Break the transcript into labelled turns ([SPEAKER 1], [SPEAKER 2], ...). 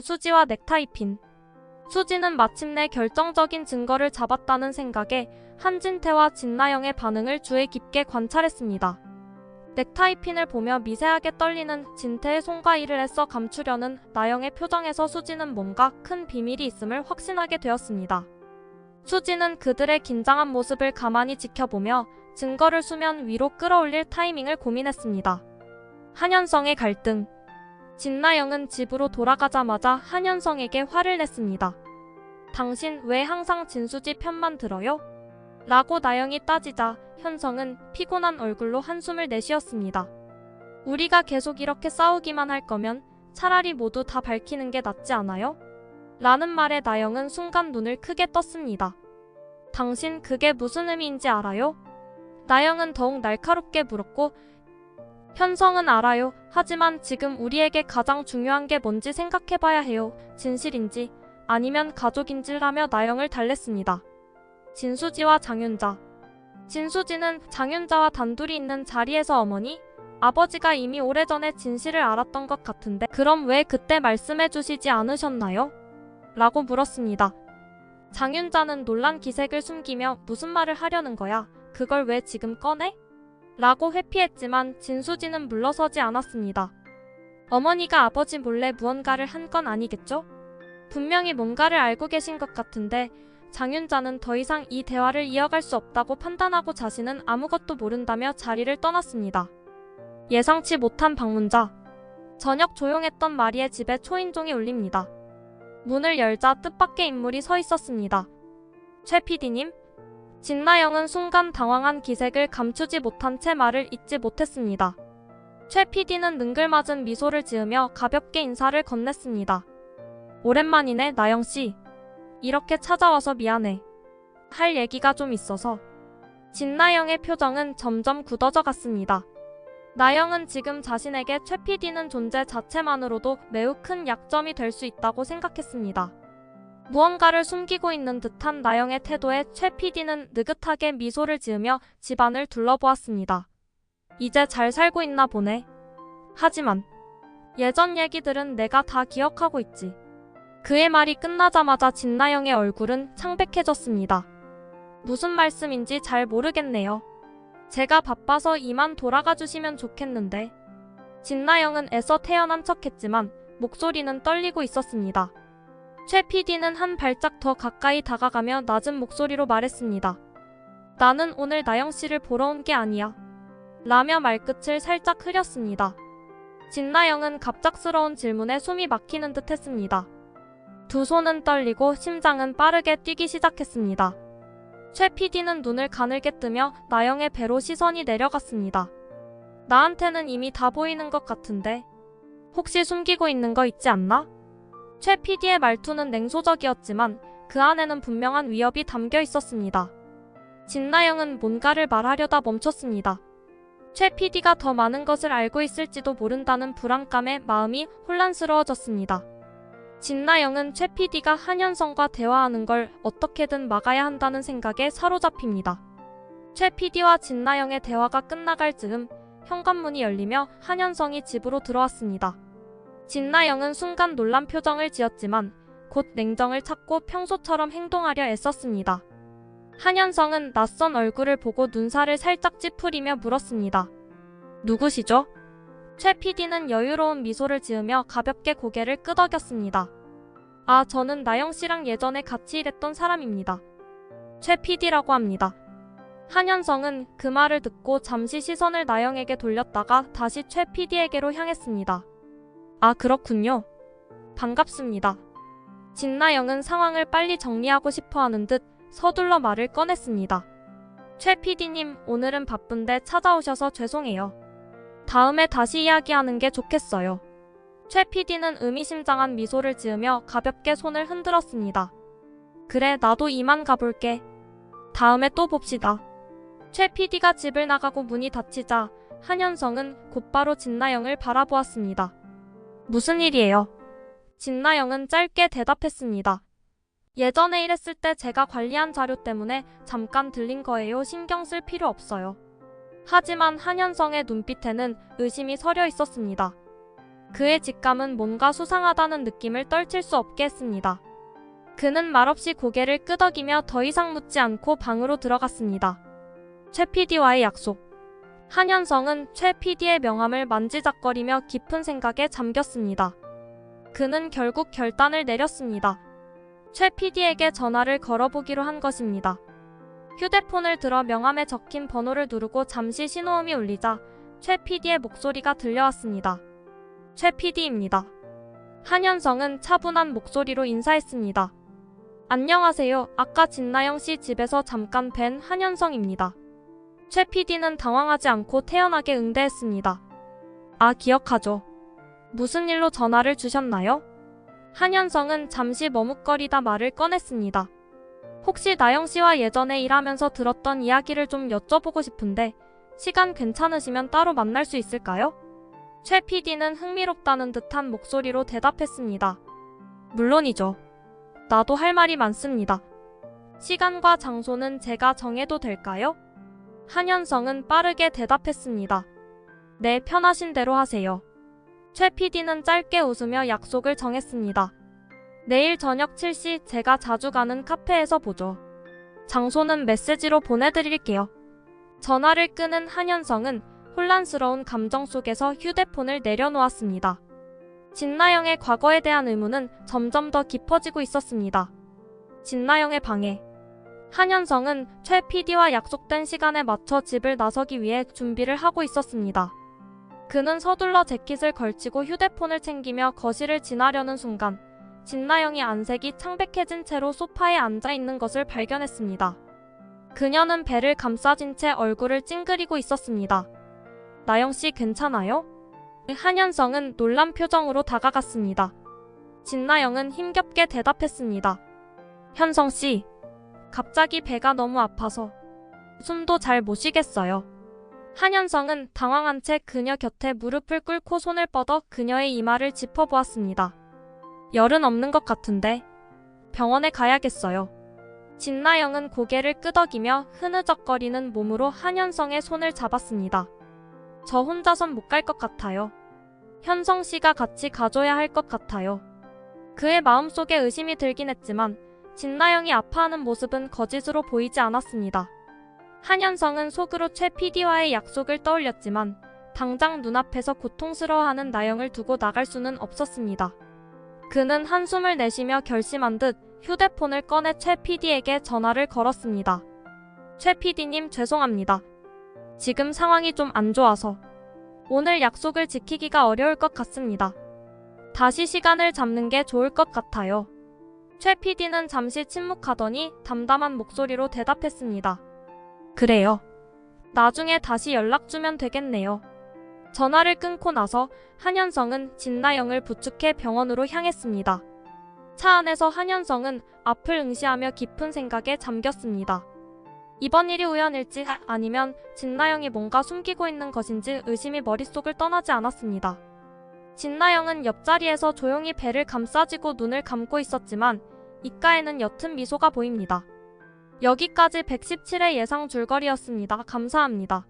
[SPEAKER 1] 수지와 넥타이 핀. 수지는 마침내 결정적인 증거를 잡았다는 생각에 한진태와 진나영의 반응을 주의 깊게 관찰했습니다. 넥타이 핀을 보며 미세하게 떨리는 진태의 손과 이를 애써 감추려는 나영의 표정에서 수지는 뭔가 큰 비밀이 있음을 확신하게 되었습니다. 수지는 그들의 긴장한 모습을 가만히 지켜보며 증거를 수면 위로 끌어올릴 타이밍을 고민했습니다. 한현성의 갈등. 진나영은 집으로 돌아가자마자 한현성에게 화를 냈습니다. 당신 왜 항상 진수지 편만 들어요? 라고 나영이 따지자 현성은 피곤한 얼굴로 한숨을 내쉬었습니다. 우리가 계속 이렇게 싸우기만 할 거면 차라리 모두 다 밝히는 게 낫지 않아요? 라는 말에 나영은 순간 눈을 크게 떴습니다. 당신 그게 무슨 의미인지 알아요? 나영은 더욱 날카롭게 물었고 현성은 알아요. 하지만 지금 우리에게 가장 중요한 게 뭔지 생각해봐야 해요. 진실인지 아니면 가족인지라며 나영을 달랬습니다. 진수지와 장윤자. 진수지는 장윤자와 단둘이 있는 자리에서 어머니, 아버지가 이미 오래전에 진실을 알았던 것 같은데 그럼 왜 그때 말씀해 주시지 않으셨나요? 라고 물었습니다. 장윤자는 놀란 기색을 숨기며 무슨 말을 하려는 거야? 그걸 왜 지금 꺼내? 라고 회피했지만 진수지는 물러서지 않았습니다. 어머니가 아버지 몰래 무언가를 한 건 아니겠죠? 분명히 뭔가를 알고 계신 것 같은데 장윤자는 더 이상 이 대화를 이어갈 수 없다고 판단하고 자신은 아무것도 모른다며 자리를 떠났습니다. 예상치 못한 방문자. 저녁 조용했던 마리의 집에 초인종이 울립니다. 문을 열자 뜻밖의 인물이 서 있었습니다. 최 PD님? 진나영은 순간 당황한 기색을 감추지 못한 채 말을 잇지 못했습니다. 최 PD는 능글맞은 미소를 지으며 가볍게 인사를 건넸습니다. 오랜만이네, 나영씨. 이렇게 찾아와서 미안해. 할 얘기가 좀 있어서. 진나영의 표정은 점점 굳어져 갔습니다. 나영은 지금 자신에게 최 PD는 존재 자체만으로도 매우 큰 약점이 될 수 있다고 생각했습니다. 무언가를 숨기고 있는 듯한 나영의 태도에 최 PD는 느긋하게 미소를 지으며 집안을 둘러보았습니다. 이제 잘 살고 있나 보네. 하지만 예전 얘기들은 내가 다 기억하고 있지. 그의 말이 끝나자마자 진나영의 얼굴은 창백해졌습니다. 무슨 말씀인지 잘 모르겠네요. 제가 바빠서 이만 돌아가 주시면 좋겠는데. 진나영은 애써 태연한 척했지만 목소리는 떨리고 있었습니다. 최 PD는 한 발짝 더 가까이 다가가며 낮은 목소리로 말했습니다. 나는 오늘 나영씨를 보러 온 게 아니야. 라며 말끝을 살짝 흐렸습니다. 진나영은 갑작스러운 질문에 숨이 막히는 듯 했습니다. 두 손은 떨리고 심장은 빠르게 뛰기 시작했습니다. 최 PD는 눈을 가늘게 뜨며 나영의 배로 시선이 내려갔습니다. 나한테는 이미 다 보이는 것 같은데 혹시 숨기고 있는 거 있지 않나? 최 PD의 말투는 냉소적이었지만 그 안에는 분명한 위협이 담겨 있었습니다. 진나영은 뭔가를 말하려다 멈췄습니다. 최 PD가 더 많은 것을 알고 있을지도 모른다는 불안감에 마음이 혼란스러워졌습니다. 진나영은 최 PD가 한현성과 대화하는 걸 어떻게든 막아야 한다는 생각에 사로잡힙니다. 최 PD와 진나영의 대화가 끝나갈 즈음 현관문이 열리며 한현성이 집으로 들어왔습니다. 진나영은 순간 놀란 표정을 지었지만 곧 냉정을 찾고 평소처럼 행동하려 애썼습니다. 한현성은 낯선 얼굴을 보고 눈살을 살짝 찌푸리며 물었습니다. 누구시죠? 최 PD는 여유로운 미소를 지으며 가볍게 고개를 끄덕였습니다. 아, 저는 나영씨랑 예전에 같이 일했던 사람입니다. 최 PD라고 합니다. 한현성은 그 말을 듣고 잠시 시선을 나영에게 돌렸다가 다시 최 PD에게로 향했습니다. 아, 그렇군요. 반갑습니다. 진나영은 상황을 빨리 정리하고 싶어하는 듯 서둘러 말을 꺼냈습니다. 최 PD님, 오늘은 바쁜데 찾아오셔서 죄송해요. 다음에 다시 이야기하는 게 좋겠어요. 최 PD는 의미심장한 미소를 지으며 가볍게 손을 흔들었습니다. 그래, 나도 이만 가볼게. 다음에 또 봅시다. 최 PD가 집을 나가고 문이 닫히자 한현성은 곧바로 진나영을 바라보았습니다. 무슨 일이에요? 진나영은 짧게 대답했습니다. 예전에 일했을 때 제가 관리한 자료 때문에 잠깐 들린 거예요. 신경 쓸 필요 없어요. 하지만 한현성의 눈빛에는 의심이 서려 있었습니다. 그의 직감은 뭔가 수상하다는 느낌을 떨칠 수 없게 했습니다. 그는 말없이 고개를 끄덕이며 더 이상 묻지 않고 방으로 들어갔습니다. 최 PD와의 약속. 한현성은 최 PD의 명함을 만지작거리며 깊은 생각에 잠겼습니다. 그는 결국 결단을 내렸습니다. 최 PD에게 전화를 걸어보기로 한 것입니다. 휴대폰을 들어 명함에 적힌 번호를 누르고 잠시 신호음이 울리자 최 PD의 목소리가 들려왔습니다. 최 PD입니다. 한현성은 차분한 목소리로 인사했습니다. 안녕하세요. 아까 진나영 씨 집에서 잠깐 뵌 한현성입니다. 최 PD는 당황하지 않고 태연하게 응대했습니다. 아, 기억하죠. 무슨 일로 전화를 주셨나요? 한현성은 잠시 머뭇거리다 말을 꺼냈습니다. 혹시 나영 씨와 예전에 일하면서 들었던 이야기를 좀 여쭤보고 싶은데 시간 괜찮으시면 따로 만날 수 있을까요? 최 PD는 흥미롭다는 듯한 목소리로 대답했습니다. 물론이죠. 나도 할 말이 많습니다. 시간과 장소는 제가 정해도 될까요? 한현성은 빠르게 대답했습니다. 네, 편하신 대로 하세요. 최 PD는 짧게 웃으며 약속을 정했습니다. 내일 저녁 7시 제가 자주 가는 카페에서 보죠. 장소는 메시지로 보내드릴게요. 전화를 끄는 한현성은 혼란스러운 감정 속에서 휴대폰을 내려놓았습니다. 진나영의 과거에 대한 의문은 점점 더 깊어지고 있었습니다. 진나영의 방해. 한현성은 최 PD와 약속된 시간에 맞춰 집을 나서기 위해 준비를 하고 있었습니다. 그는 서둘러 재킷을 걸치고 휴대폰을 챙기며 거실을 지나려는 순간 진나영이 안색이 창백해진 채로 소파에 앉아 있는 것을 발견했습니다. 그녀는 배를 감싸진 채 얼굴을 찡그리고 있었습니다. 나영씨 괜찮아요? 한현성은 놀란 표정으로 다가갔습니다. 진나영은 힘겹게 대답했습니다. 현성씨, 갑자기 배가 너무 아파서 숨도 잘 못 쉬겠어요. 한현성은 당황한 채 그녀 곁에 무릎을 꿇고 손을 뻗어 그녀의 이마를 짚어보았습니다. 열은 없는 것 같은데 병원에 가야겠어요. 진나영은 고개를 끄덕이며 흐느적거리는 몸으로 한현성의 손을 잡았습니다. 저 혼자선 못 갈 것 같아요. 현성씨가 같이 가줘야 할 것 같아요. 그의 마음속에 의심이 들긴 했지만 진나영이 아파하는 모습은 거짓으로 보이지 않았습니다. 한현성은 속으로 최 PD와의 약속을 떠올렸지만 당장 눈앞에서 고통스러워하는 나영을 두고 나갈 수는 없었습니다. 그는 한숨을 내쉬며 결심한 듯 휴대폰을 꺼내 최 PD에게 전화를 걸었습니다. 최 PD님 죄송합니다. 지금 상황이 좀 안 좋아서 오늘 약속을 지키기가 어려울 것 같습니다. 다시 시간을 잡는 게 좋을 것 같아요. 최 PD는 잠시 침묵하더니 담담한 목소리로 대답했습니다. 그래요. 나중에 다시 연락 주면 되겠네요. 전화를 끊고 나서 한현성은 진나영을 부축해 병원으로 향했습니다. 차 안에서 한현성은 앞을 응시하며 깊은 생각에 잠겼습니다. 이번 일이 우연일지 아니면 진나영이 뭔가 숨기고 있는 것인지 의심이 머릿속을 떠나지 않았습니다. 진나영은 옆자리에서 조용히 배를 감싸쥐고 눈을 감고 있었지만 입가에는 옅은 미소가 보입니다. 여기까지 117회 예상 줄거리였습니다. 감사합니다.